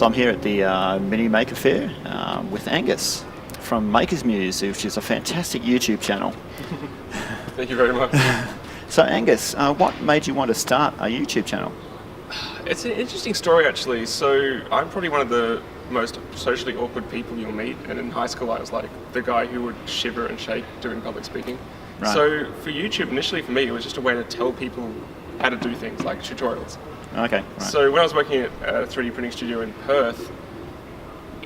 So I'm here at the Mini Maker Faire with Angus from Muse, which is a fantastic YouTube channel. Thank you very much. So Angus, what made you want to start a YouTube channel? It's an interesting story actually. So I'm probably one of the most socially awkward people you'll meet, and in high school I was like the guy who would shiver and shake doing public speaking. Right. So for YouTube, initially for me, it was just a way to tell people how to do things, like tutorials. Okay. Right. So when I was working at a 3D printing studio in Perth,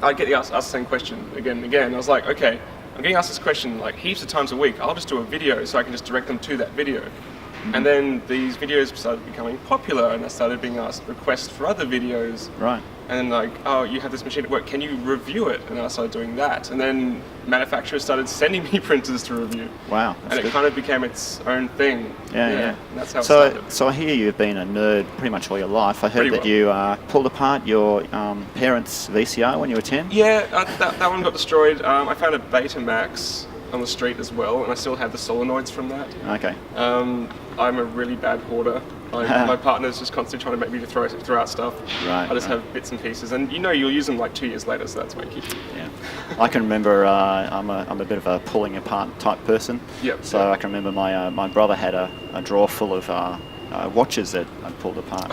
I'd get asked the same question again and again. I was like, okay, I'm getting asked this question like heaps of times a week. I'll just do a video so I can just direct them to that video. Mm-hmm. And then these videos started becoming popular, and I started being asked requests for other videos. Right. And then like, oh, you have this machine at work, can you review it? And I started doing that. And then manufacturers started sending me printers to review. Wow. And it kind of became its own thing. Yeah. And that's how it started. So I hear you've been a nerd pretty much all your life. I heard Pretty that you pulled apart your parents' VCR when you were 10. Yeah, that one got destroyed. I found a Betamax on the street as well, and I still have the solenoids from that. Okay. I'm a really bad hoarder. My partner's just constantly trying to make me to throw out stuff. Right. I just have bits and pieces, and you'll use them like 2 years later, so that's why you keep them. Yeah. I can remember I'm a bit of a pulling apart type person. Yep. So I can remember my brother had a drawer full of watches that I pulled apart.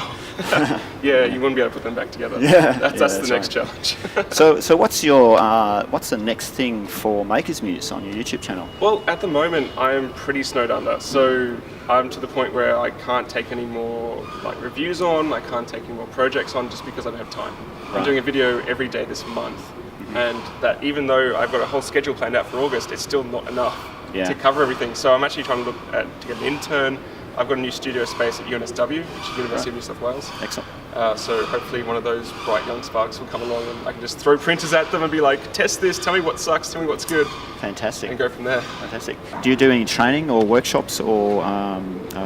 Yeah, you wouldn't be able to put them back together. Yeah. That's the next challenge. So what's the next thing for Makers Muse on your YouTube channel? Well, at the moment, I'm pretty snowed under. So I'm to the point where I can't take any more reviews on, I can't take any more projects on just because I don't have time. Right. I'm doing a video every day this month, and that even though I've got a whole schedule planned out for August, it's still not enough to cover everything. So I'm actually trying to look to get an intern. I've got a new studio space at UNSW, which is University of New South Wales. Excellent. So hopefully one of those bright young sparks will come along and I can just throw printers at them and be like, test this, tell me what sucks, tell me what's good. Fantastic. And go from there. Fantastic. Do you do any training or workshops or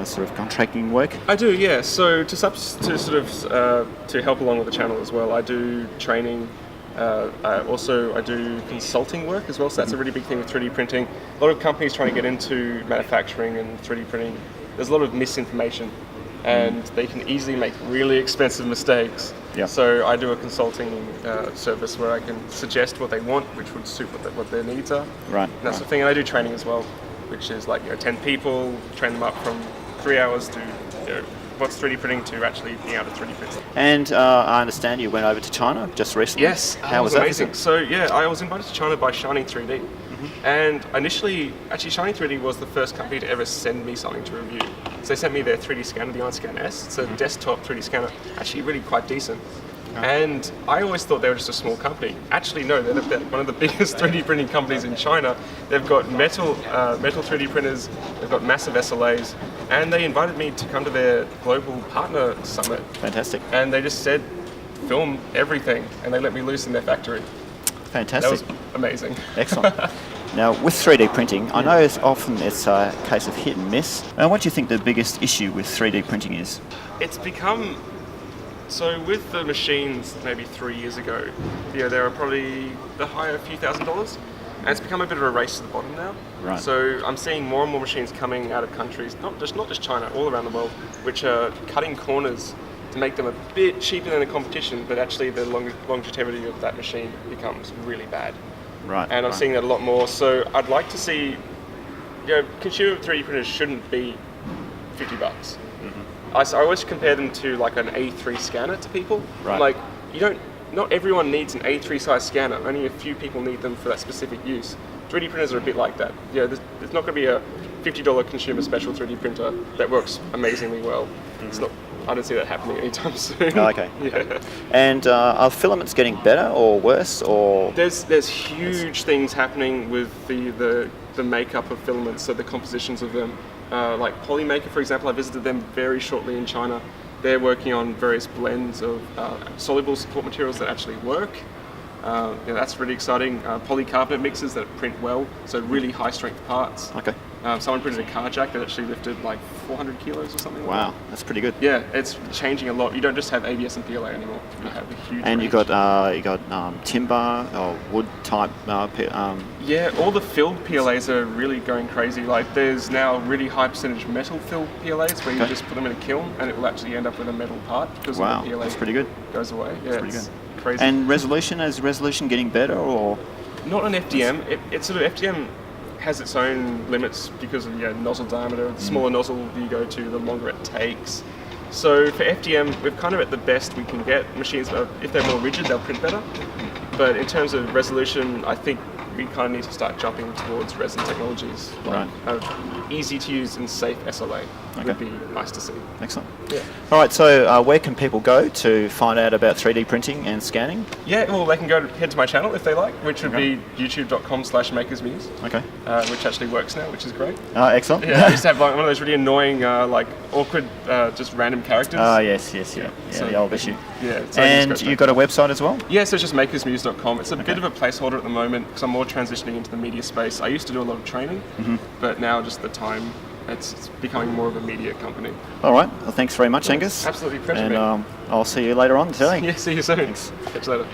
sort of contracting work? I do, yeah. So to help along with the channel as well, I do training. I do consulting work as well, so that's a really big thing with 3D printing. A lot of companies trying to get into manufacturing and 3D printing, there's a lot of misinformation, and they can easily make really expensive mistakes. Yeah. So I do a consulting service where I can suggest what they want, which would suit what their needs are. Right. And that's the thing, and I do training as well, which is 10 people, train them up from 3 hours to what's 3D printing to actually being able to 3D print. And I understand you went over to China just recently. Yes, how was amazing. that? So yeah, I was invited to China by Shining 3D. And initially, actually Shining 3D was the first company to ever send me something to review. So they sent me their 3D scanner, the iScan S. It's a desktop 3D scanner, actually really quite decent. And I always thought they were just a small company. Actually, no, they're one of the biggest 3D printing companies in China. They've got metal 3D printers, they've got massive SLAs, and they invited me to come to their global partner summit. Fantastic. And they just said, film everything, and they let me loose in their factory. Fantastic. That was amazing. Excellent. Now, with 3D printing, I know often it's a case of hit and miss. What do you think the biggest issue with 3D printing is? It's become, so with the machines maybe 3 years ago, they were probably the higher few $1,000s, and it's become a bit of a race to the bottom now. Right. So I'm seeing more and more machines coming out of countries, not just China, all around the world, which are cutting corners to make them a bit cheaper than the competition, but actually the longevity of that machine becomes really bad. Right. And I'm seeing that a lot more. So I'd like to see, consumer 3D printers shouldn't be $50. Mm-hmm. I always compare them to like an A3 scanner to people. Right. Like not everyone needs an A3 size scanner. Only a few people need them for that specific use. 3D printers are a bit like that. There's not going to be a $50 consumer special 3D printer that works amazingly well. Mm-hmm. It's not. I don't see that happening anytime soon. Oh, okay. Yeah. And are filaments getting better or worse, or? There's huge things happening with the makeup of filaments, so the compositions of them. Like Polymaker, for example, I visited them very shortly in China. They're working on various blends of soluble support materials that actually work. That's really exciting. Polycarbonate mixers that print well, so really high strength parts. Okay. Someone put in a car jack that actually lifted like 400 kilos or something. Wow, like that. that's pretty good. Yeah, it's changing a lot. You don't just have ABS and PLA anymore. You have a huge. And range. you got timber or wood type. Yeah, all the filled PLAs are really going crazy. Like there's now really high percentage metal filled PLAs where you just put them in a kiln and it will actually end up with a metal part because Wow, the PLA that's pretty good. goes away. Yeah, Pretty it's good. crazy. And resolution, is resolution getting better or? Not on FDM. It's sort of FDM has its own limits because of nozzle diameter. The smaller nozzle you go to, the longer it takes. So for FDM, we're kind of at the best we can get. Machines, if they're more rigid, they'll print better. But in terms of resolution, I think we kind of need to start jumping towards resin technologies. Like easy to use and safe SLA would be nice to see. Excellent. Yeah. All right, so where can people go to find out about 3D printing and scanning? Yeah, well, they can head to my channel if they like, which would be youtube.com/makersmuse. Okay. Which actually works now, which is great. Excellent. Yeah, I used to have like one of those really annoying, like awkward, just random characters. Yes, so the old issue. Yeah. So and you've got a website as well? Yeah, so it's just makersmuse.com. It's a bit of a placeholder at the moment because I'm more transitioning into the media space. I used to do a lot of training, but now just the time, it's becoming more of a media company. All right. Well, thanks very much, Angus. Absolutely, pleasure. And I'll see you later on today. Yeah, see you soon. Thanks. Catch you later.